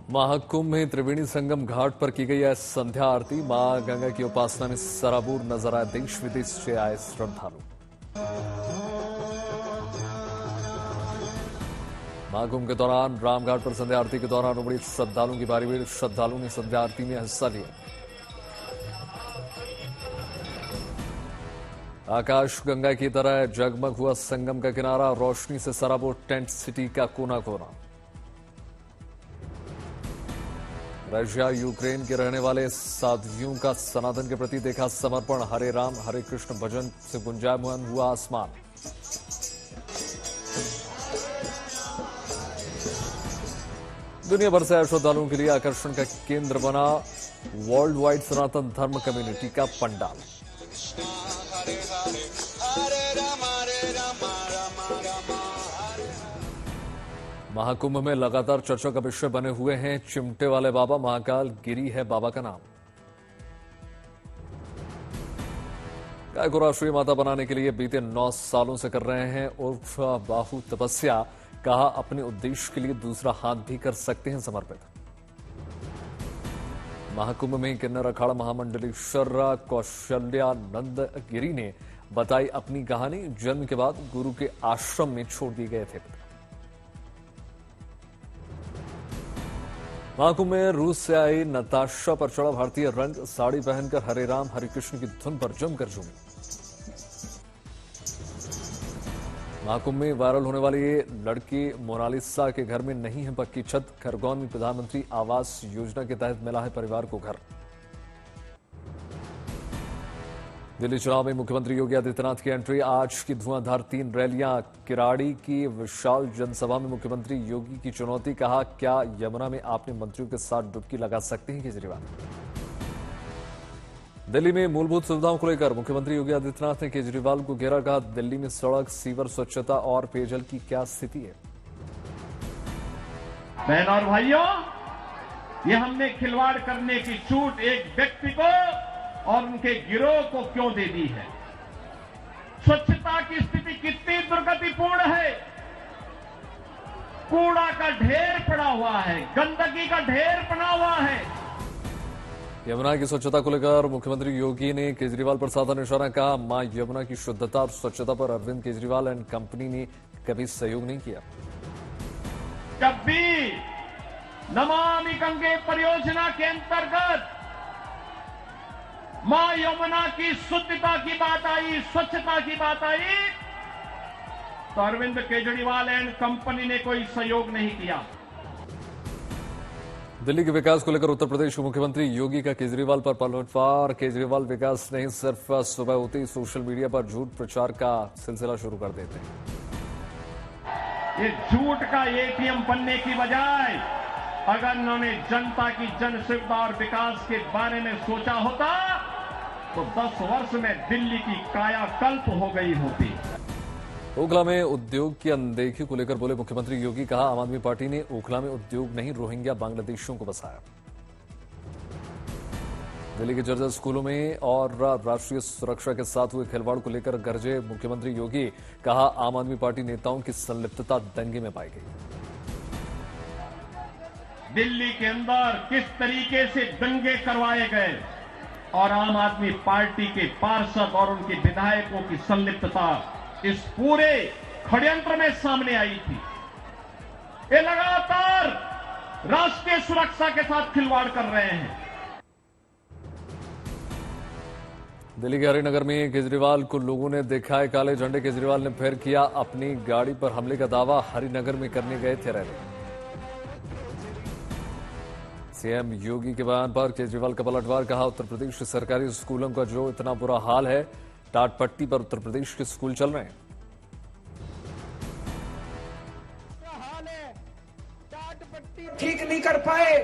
महाकुंभ में त्रिवेणी संगम घाट पर की गई है संध्या आरती। मां गंगा की उपासना में सराबोर नजर आए देश विदेश से आए श्रद्धालु। महाकुंभ के दौरान रामघाट पर संध्या आरती के दौरान उमड़ी श्रद्धालुओं की भारी भीड़। श्रद्धालुओं ने संध्या आरती में हिस्सा लिया। आकाश गंगा की तरह जगमग हुआ संगम का किनारा। रोशनी से सराबोर टेंट सिटी का कोना कोना। रशिया यूक्रेन के रहने वाले साधुओं का सनातन के प्रति देखा समर्पण। हरे राम हरे कृष्ण भजन से गुंजायमान हुआ आसमान। दुनिया भर से आए श्रद्धालुओं के लिए आकर्षण का केंद्र बना वर्ल्ड वाइड सनातन धर्म कम्युनिटी का पंडाल। महाकुंभ में लगातार चर्चा का विषय बने हुए हैं चिमटे वाले बाबा। महाकाल गिरी है बाबा का नाम। गाय को राष्ट्रीय माता बनाने के लिए बीते 9 सालों से कर रहे हैं उर्फ बाहु तपस्या। कहा अपने उद्देश्य के लिए दूसरा हाथ भी कर सकते हैं समर्पित। महाकुंभ में किन्नर अखाड़ा महामंडलेश्वर कौशल्यानंद गिरी ने बताई अपनी कहानी। जन्म के बाद गुरु के आश्रम में छोड़ दिए गए थे। महाकुंभ में रूस से आई नताशा पर चढ़ा भारतीय रंग। साड़ी पहनकर हरे राम हरे कृष्ण की धुन पर जमकर झूमी। महाकुंभ में वायरल होने वाली ये लड़की मोनालिसा के घर में नहीं है पक्की छत। खरगोन में प्रधानमंत्री आवास योजना के तहत मिला है परिवार को घर। दिल्ली चुनाव में मुख्यमंत्री योगी आदित्यनाथ की एंट्री। आज की धुआंधार 3 रैलियां। किराड़ी की विशाल जनसभा में मुख्यमंत्री योगी की चुनौती। कहा क्या यमुना में आपने मंत्रियों के साथ डुबकी लगा सकते हैं केजरीवाल। दिल्ली में मूलभूत सुविधाओं को लेकर मुख्यमंत्री योगी आदित्यनाथ ने केजरीवाल को घेरा। कहा दिल्ली में सड़क सीवर स्वच्छता और पेयजल की क्या स्थिति है। बहनों और भाइयों, ये हमने खिलवाड़ करने की छूट एक व्यक्ति को और उनके गिरोह को क्यों दे दी है। स्वच्छता की स्थिति कितनी दुर्गतिपूर्ण है। कूड़ा का ढेर पड़ा हुआ है, गंदगी का ढेर पड़ा हुआ है। यमुना की स्वच्छता को लेकर मुख्यमंत्री योगी ने केजरीवाल पर साधा निशाना। कहा मां यमुना की शुद्धता और स्वच्छता पर अरविंद केजरीवाल एंड कंपनी ने कभी सहयोग नहीं किया। जब भी नमामि गंगे परियोजना के अंतर्गत मां यमुना की शुद्धता की बात आई, स्वच्छता की बात आई, तो अरविंद केजरीवाल एंड कंपनी ने कोई सहयोग नहीं किया। दिल्ली के विकास को लेकर उत्तर प्रदेश के मुख्यमंत्री योगी का केजरीवाल पर पलटवार। केजरीवाल विकास नहीं सिर्फ सुबह होते ही सोशल मीडिया पर झूठ प्रचार का सिलसिला शुरू कर देते हैं। ये झूठ का एटीएम बनने की बजाय अगर उन्होंने जनता की जन सुविधा और विकास के बारे में सोचा होता तो 10 वर्ष में दिल्ली की कायाकल्प हो गई होती। ओखला में उद्योग की अनदेखी को लेकर बोले मुख्यमंत्री योगी। कहा आम आदमी पार्टी ने ओखला में उद्योग नहीं रोहिंग्या बांग्लादेशियों को बसाया। दिल्ली के जर्जर स्कूलों में और राष्ट्रीय सुरक्षा के साथ हुए खिलवाड़ को लेकर गरजे मुख्यमंत्री योगी। कहा आम आदमी पार्टी नेताओं की संलिप्तता दंगे में पाई गई। दिल्ली के अंदर किस तरीके से दंगे करवाए गए और आम आदमी पार्टी के पार्षद और उनके विधायकों की संलिप्तता इस पूरे षड्यंत्र में सामने आई थी। ये लगातार राष्ट्रीय सुरक्षा के साथ खिलवाड़ कर रहे हैं। दिल्ली के हरिनगर में केजरीवाल को लोगों ने दिखाए काले झंडे। केजरीवाल ने फिर किया अपनी गाड़ी पर हमले का दावा। हरिनगर में करने गए थे रैली। सीएम योगी के बयान पर केजरीवाल का पलटवार। कहा उत्तर प्रदेश के सरकारी स्कूलों का जो इतना बुरा हाल है, टाट पट्टी पर उत्तर प्रदेश के स्कूल चल रहे हैं। टाट पट्टी ठीक नहीं कर पाए।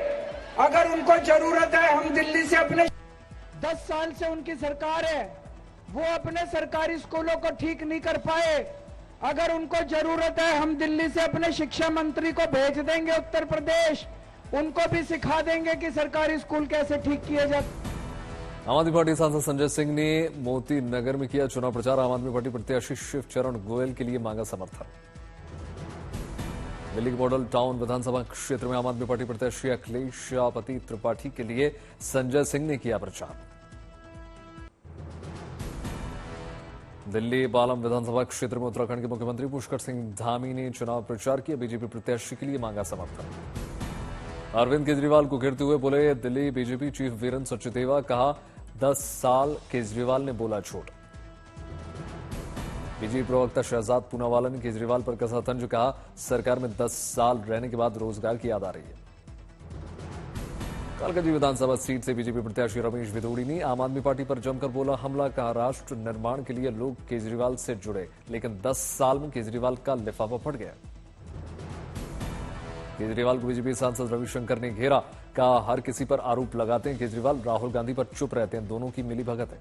अगर उनको जरूरत है, हम दिल्ली से अपने 10 साल से उनकी सरकार है, वो अपने सरकारी स्कूलों को ठीक नहीं कर पाए। अगर उनको जरूरत है, हम दिल्ली से अपने शिक्षा मंत्री को भेज देंगे उत्तर प्रदेश, उनको भी सिखा देंगे कि सरकारी स्कूल कैसे ठीक किए जाते। आम आदमी पार्टी सांसद संजय सिंह ने मोती नगर में किया चुनाव प्रचार। आम आदमी पार्टी प्रत्याशी शिव चरण गोयल के लिए मांगा समर्थन। दिल्ली के मॉडल टाउन विधानसभा क्षेत्र में आम आदमी पार्टी प्रत्याशी अखिलेश पति त्रिपाठी के लिए संजय सिंह ने किया प्रचार। दिल्ली बालम विधानसभा क्षेत्र में उत्तराखंड के मुख्यमंत्री पुष्कर सिंह धामी ने चुनाव प्रचार किया। बीजेपी प्रत्याशी के लिए मांगा समर्थन। अरविंद केजरीवाल को घेरते हुए बोले दिल्ली बीजेपी चीफ वीरेंद्र सचदेवा, कहा 10 साल केजरीवाल ने बोला झूठ। बीजेपी प्रवक्ता शहजाद पूनावाला ने केजरीवाल पर कसा तंज, कहा सरकार में 10 साल रहने के बाद रोजगार की याद आ रही है। कालकाजी विधानसभा सीट से बीजेपी प्रत्याशी रमेश भिदोड़ी ने आम आदमी पार्टी पर जमकर बोला हमला, कहा राष्ट्र निर्माण के लिए लोग केजरीवाल से जुड़े, लेकिन 10 साल में केजरीवाल का लिफाफा फट गया। केजरीवाल को बीजेपी सांसद रविशंकर ने घेरा, कहा हर किसी पर आरोप लगाते हैं केजरीवाल, राहुल गांधी पर चुप रहते हैं, दोनों की मिलीभगत है।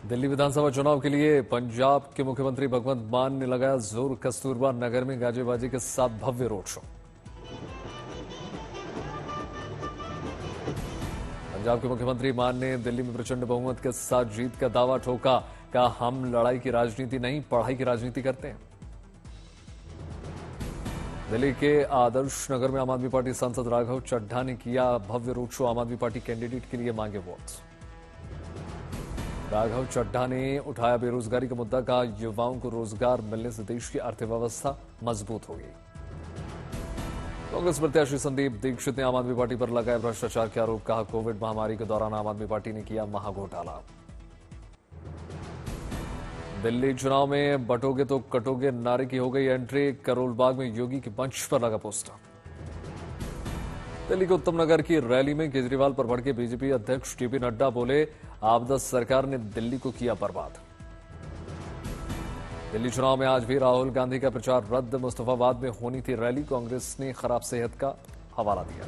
दिल्ली विधानसभा चुनाव के लिए पंजाब के मुख्यमंत्री भगवंत मान ने लगाया जोर। कस्तूरबा नगर में गाजेबाजी के साथ भव्य रोड शो। पंजाब के मुख्यमंत्री मान ने दिल्ली में प्रचंड बहुमत के साथ जीत का दावा ठोका, कहा हम लड़ाई की राजनीति नहीं पढ़ाई की राजनीति करते हैं। दिल्ली के आदर्श नगर में आम आदमी पार्टी सांसद राघव चड्ढा ने किया भव्य रोड शो। आम आदमी पार्टी कैंडिडेट के लिए मांगे वोट। राघव चड्ढा ने उठाया बेरोजगारी का मुद्दा, कहा युवाओं को रोजगार मिलने से देश की अर्थव्यवस्था मजबूत होगी। कांग्रेस प्रत्याशी संदीप दीक्षित ने आम आदमी पार्टी पर लगाए भ्रष्टाचार के आरोप, कहा कोविड महामारी के दौरान आम आदमी पार्टी ने किया महाघोटाला। दिल्ली चुनाव में बटोगे तो कटोगे नारे की हो गई एंट्री। करोलबाग में योगी के मंच पर लगा पोस्टर। दिल्ली के उत्तम नगर की रैली में केजरीवाल पर भड़के बीजेपी अध्यक्ष जेपी नड्डा, बोले आपदा सरकार ने दिल्ली को किया बर्बाद। दिल्ली चुनाव में आज भी राहुल गांधी का प्रचार रद्द। मुस्तफाबाद में होनी थी रैली, कांग्रेस ने खराब सेहत का हवाला दिया।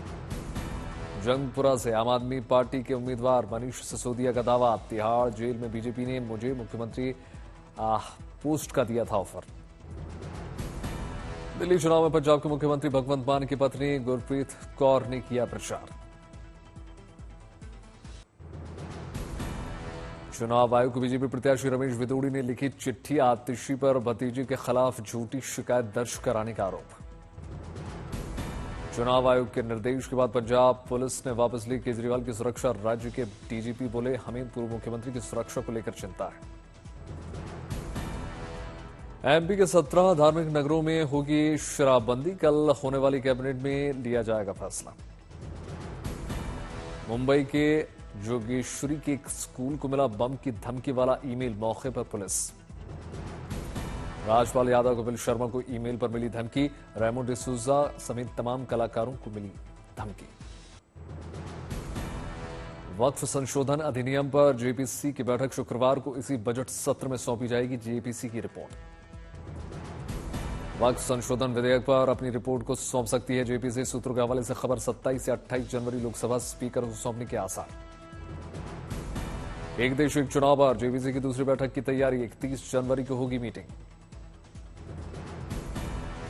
जंगपुरा से आम आदमी पार्टी के उम्मीदवार मनीष सिसोदिया का दावा, तिहाड़ जेल में बीजेपी ने मुझे मुख्यमंत्री पोस्ट का दिया था ऑफर। दिल्ली चुनाव में पंजाब के मुख्यमंत्री भगवंत मान की पत्नी गुरप्रीत कौर ने किया प्रचार। चुनाव आयोग को बीजेपी प्रत्याशी रमेश भिदोड़ी ने लिखी चिट्ठी, आतिशी पर भतीजे के खिलाफ झूठी शिकायत दर्ज कराने का आरोप। चुनाव आयोग के निर्देश के बाद पंजाब पुलिस ने वापस ली केजरीवाल की सुरक्षा। राज्य के डीजीपी बोले हमें पूर्व मुख्यमंत्री की सुरक्षा को लेकर चिंता है। एमपी के 17 धार्मिक नगरों में होगी शराबबंदी। कल होने वाली कैबिनेट में लिया जाएगा फैसला। मुंबई के जोगेश्वरी के एक स्कूल को मिला बम की धमकी वाला ईमेल, मौके पर पुलिस। राजपाल यादव, कपिल शर्मा को ईमेल पर मिली धमकी। रेमो डिसूजा समेत तमाम कलाकारों को मिली धमकी। वक्फ संशोधन अधिनियम पर जेपीसी की बैठक शुक्रवार को इसी बजट सत्र में सौंपी जाएगी जेपीसी की रिपोर्ट। वक्फ संशोधन विधेयक पर अपनी रिपोर्ट को सौंप सकती है जेपीसी। सूत्रों के हवाले से खबर 27 से 28 जनवरी लोकसभा स्पीकर को सौंपने के आसार। एक देश एक चुनाव पर जेपीसी की दूसरी बैठक की तैयारी। 31 जनवरी को होगी मीटिंग।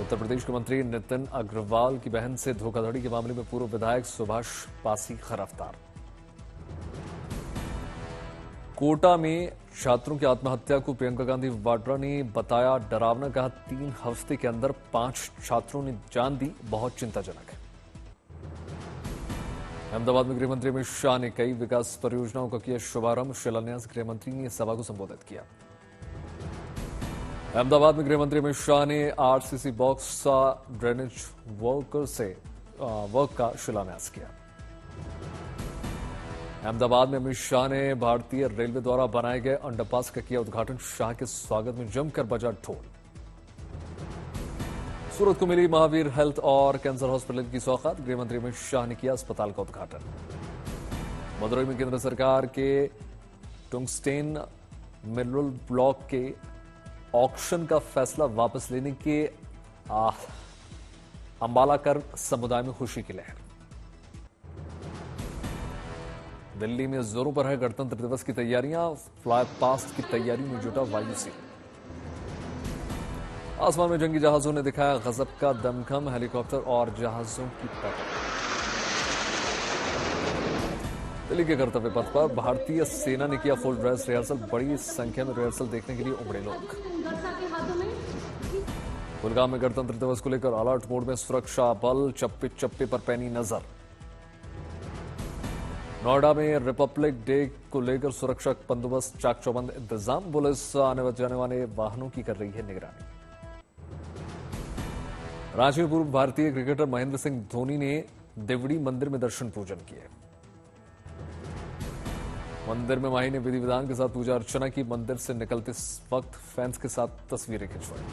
उत्तर प्रदेश के मंत्री नितिन अग्रवाल की बहन से धोखाधड़ी के मामले में पूर्व विधायक सुभाष पासी गिरफ्तार। कोटा में छात्रों की आत्महत्या को प्रियंका गांधी वाड्रा ने बताया डरावना, कहा 3 हफ्ते के अंदर 5 छात्रों ने जान दी, बहुत चिंताजनक है। अहमदाबाद में गृहमंत्री अमित शाह ने कई विकास परियोजनाओं का किया शुभारंभ। शिलान्यास गृहमंत्री ने सभा को संबोधित किया। अहमदाबाद में गृहमंत्री अमित शाह ने आरसीसी बॉक्स ड्रेनेज वर्क का शिलान्यास किया। अहमदाबाद में अमित शाह ने भारतीय रेलवे द्वारा बनाए गए अंडरपास का किया उद्घाटन। शाह के स्वागत में जमकर बजा ढोल। सूरत को मिली महावीर हेल्थ और कैंसर हॉस्पिटल की सौगात। गृहमंत्री अमित शाह ने किया अस्पताल का उद्घाटन। मदुरई में केंद्र सरकार के टुंगस्टेन मिनरल ब्लॉक के ऑक्शन का फैसला वापस लेने के अंबालाकर समुदाय में खुशी की लहर। दिल्ली में जोरों पर है गणतंत्र दिवस की तैयारियां। फ्लाई पास्ट की तैयारी में जुटा वायुसेना। आसमान में जंगी जहाजों ने दिखाया गजब का दमखम। हेलीकॉप्टर और जहाजों की टक्कर। दिल्ली के कर्तव्य पथ पर भारतीय सेना ने किया फुल ड्रेस रिहर्सल। बड़ी संख्या में रिहर्सल देखने के लिए उमड़े लोग। कुलगाम में गणतंत्र दिवस को लेकर अलर्ट मोड में सुरक्षा बल, चप्पे चप्पे पर पैनी नजर। नोएडा में रिपब्लिक डे को लेकर सुरक्षा बंदोबस्त, चाक चौबंद इंतजाम। पुलिस आने जाने वाले वाहनों की कर रही है निगरानी। रांची में पूर्व भारतीय क्रिकेटर महेंद्र सिंह धोनी ने देवड़ी मंदिर में दर्शन पूजन किए। मंदिर में माही ने विधि विधान के साथ पूजा अर्चना की। मंदिर से निकलते वक्त फैंस के साथ तस्वीरें खिंचवाई।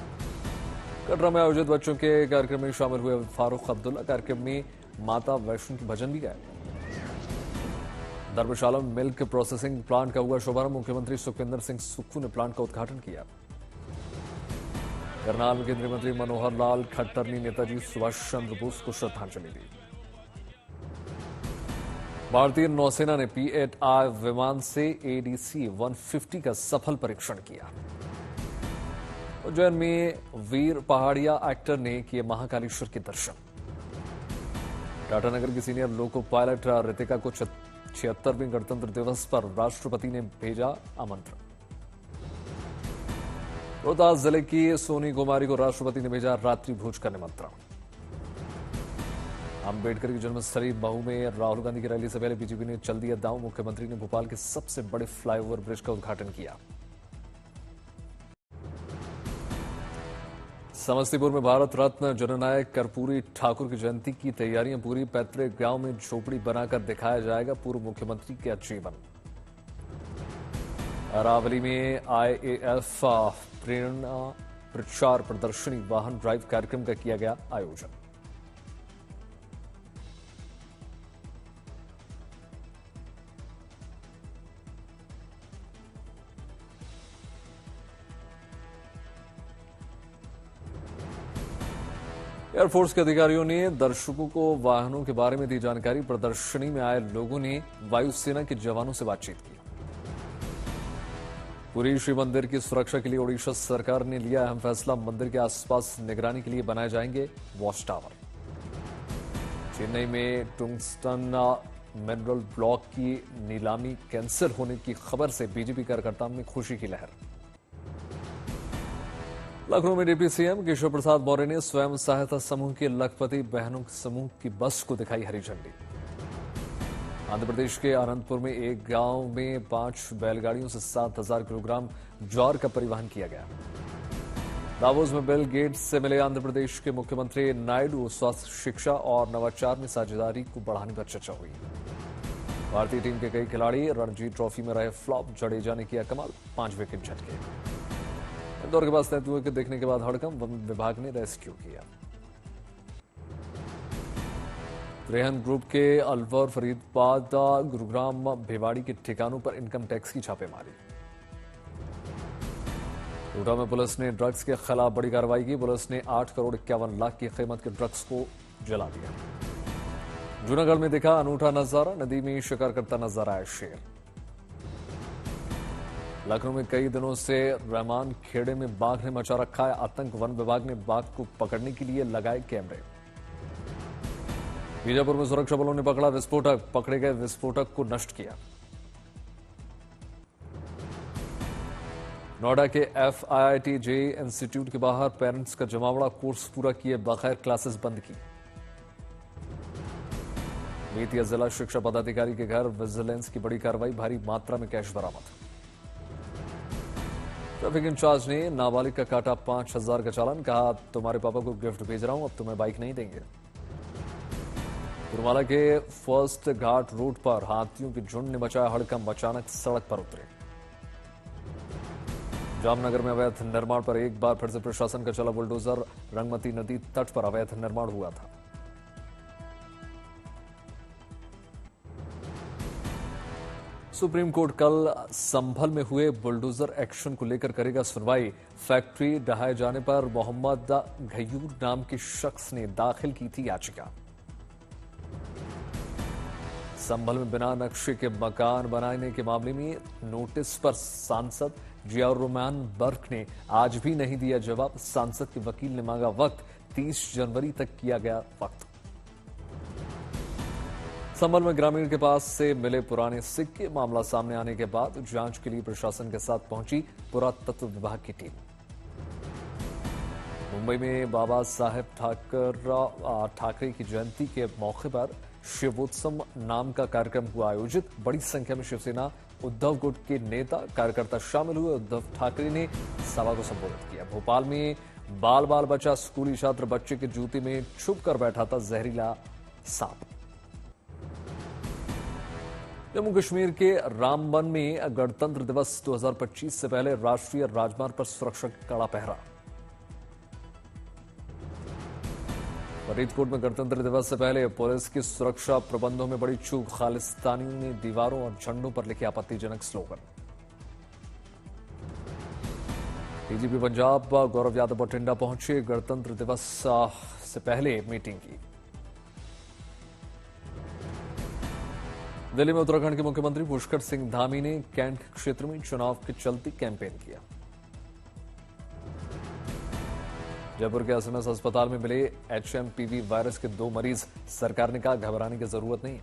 कटरा में आयोजित बच्चों के कार्यक्रम में शामिल हुए फारूक अब्दुल्ला। कार्यक्रम में माता वैष्णो की भजन भी गाए। धर्मशाला में मिल्क प्रोसेसिंग प्लांट का हुआ शुभारंभ। मुख्यमंत्री सुखविंदर सिंह सुक्खू ने प्लांट का उद्घाटन किया। करनाल में केंद्रीय मंत्री मनोहर लाल खट्टर ने नेताजी सुभाष चंद्र बोस को श्रद्धांजलि दी। भारतीय नौसेना ने P-8I विमान से ADC-150 का सफल परीक्षण किया। उज्जैन में वीर पहाड़िया एक्टर ने किए महाकालेश्वर के दर्शन। टाटानगर की सीनियर लोको पायलट रितिका को 76वें गणतंत्र दिवस पर राष्ट्रपति ने भेजा आमंत्रण। रोहतास जिले की सोनी कुमारी को राष्ट्रपति ने भेजा रात्रि भोज का निमंत्रण। अंबेडकर की जन्मस्थली महू में राहुल गांधी की रैली से पहले बीजेपी ने चल दिया दांव। मुख्यमंत्री ने भोपाल के सबसे बड़े फ्लाईओवर ब्रिज का उद्घाटन किया। समस्तीपुर में भारत रत्न जननायक कर्पूरी ठाकुर की जयंती की तैयारियां पूरी। पैतृक गांव में झोपड़ी बनाकर दिखाया जाएगा पूर्व मुख्यमंत्री का जीवन। अरावली में IAF प्रेरणा प्रचार प्रदर्शनी वाहन ड्राइव कार्यक्रम का किया गया आयोजन। एयरफोर्स के अधिकारियों ने दर्शकों को वाहनों के बारे में दी जानकारी। प्रदर्शनी में आए लोगों ने वायुसेना के जवानों से बातचीत की। पुरी श्री मंदिर की सुरक्षा के लिए ओडिशा सरकार ने लिया अहम फैसला। मंदिर के आसपास निगरानी के लिए बनाए जाएंगे वॉच टावर। चेन्नई में टुंगस्टन मिनरल ब्लॉक की नीलामी कैंसिल होने की खबर से बीजेपी कार्यकर्ताओं में खुशी की लहर। लखनऊ में डिप्टी सीएम केशव प्रसाद मौर्य ने स्वयं सहायता समूह के लखपति बहनों समूह की बस को दिखाई हरी झंडी। आंध्र प्रदेश के अनंतपुर में एक गांव में 5 बैलगाड़ियों से 7000 किलोग्राम ज्वार का परिवहन किया गया। दावोस में बिल गेट्स से मिले आंध्र प्रदेश के मुख्यमंत्री नायडू। स्वास्थ्य, शिक्षा और नवाचार में साझेदारी को बढ़ाने पर चर्चा हुई। भारतीय टीम के कई खिलाड़ी रणजी ट्रॉफी में रहे फ्लॉप। जडेजा ने किया कमाल, 5 विकेट झटके। इंदौर के पास तेंदुए के देखने के बाद हड़कंप, वन विभाग ने रेस्क्यू किया। रेहन ग्रुप के अलवर, फरीदाबाद, गुरुग्राम, भिवाड़ी के ठिकानों पर इनकम टैक्स की छापेमारी। कोटा में पुलिस ने ड्रग्स के खिलाफ बड़ी कार्रवाई की। पुलिस ने 8 करोड़ 51 लाख की कीमत के ड्रग्स को जला दिया। जूनागढ़ में दिखा अनूठा नजारा। नदी में शिकार करता नजर आया शेर। लखनऊ में कई दिनों से रहमान खेड़े में बाघ ने मचा रखा है आतंक। वन विभाग ने बाघ को पकड़ने के लिए लगाए कैमरे। बीजापुर में सुरक्षा बलों ने पकड़ा विस्फोटक। पकड़े गए विस्फोटक को नष्ट किया। नोएडा के FIIT JEE इंस्टीट्यूट के बाहर पेरेंट्स का जमावड़ा। कोर्स पूरा किए बगैर क्लासेस बंद की। बेतिया जिला शिक्षा पदाधिकारी के घर विजिलेंस की बड़ी कार्रवाई। भारी मात्रा में कैश बरामद। ट्रैफिक इंचार्ज ने नाबालिग का काटा 5000 का चालान। कहा तुम्हारे पापा को गिफ्ट भेज रहा हूं, अब तुम्हें बाइक नहीं देंगे। गुरुमाला के फर्स्ट घाट रोड पर हाथियों के झुंड ने मचाया हड़कंप। अचानक सड़क पर उतरे। जामनगर में अवैध निर्माण पर एक बार फिर से प्रशासन का चला बुलडोजर। रंगमती नदी तट पर अवैध निर्माण हुआ था। सुप्रीम कोर्ट कल संभल में हुए बुलडोजर एक्शन को लेकर करेगा सुनवाई। फैक्ट्री ढहाए जाने पर मोहम्मद घयूर नाम के शख्स ने दाखिल की थी याचिका। संभल में बिना नक्शे के मकान बनाने के मामले में नोटिस पर सांसद जियाउर रहमान बर्क ने आज भी नहीं दिया जवाब। सांसद के वकील ने मांगा वक्त। 30 जनवरी तक किया गया वक्त। संभल में ग्रामीण के पास से मिले पुराने सिक्के। मामला सामने आने के बाद जांच के लिए प्रशासन के साथ पहुंची पुरातत्व विभाग की टीम। मुंबई में बाबा साहेब ठाकरे की जयंती के मौके पर शिवोत्सव नाम का कार्यक्रम हुआ आयोजित। बड़ी संख्या में शिवसेना उद्धव गुट के नेता कार्यकर्ता शामिल हुए। उद्धव ठाकरे ने सभा को संबोधित किया। भोपाल में बाल बाल बचा स्कूली छात्र बच्चे के जूते में छुप कर बैठा था जहरीला सांप। जम्मू कश्मीर के रामबन में गणतंत्र दिवस 2025 से पहले राष्ट्रीय राजमार्ग पर सुरक्षा का कड़ा पहरा। फरीदकोट में गणतंत्र दिवस से पहले पुलिस की सुरक्षा प्रबंधों में बड़ी चूक। खालिस्तानियों ने दीवारों और झंडों पर लिखे आपत्तिजनक स्लोगन। डीजीपी पंजाब गौरव यादव बठिंडा पहुंचे। गणतंत्र दिवस से पहले मीटिंग की। दिल्ली में उत्तराखंड के मुख्यमंत्री पुष्कर सिंह धामी ने कैंट क्षेत्र में चुनाव के चलते कैंपेन किया। जयपुर के एसएमएस अस्पताल में मिले एचएमपीवी वायरस के 2 मरीज। सरकार ने कहा घबराने की जरूरत नहीं है।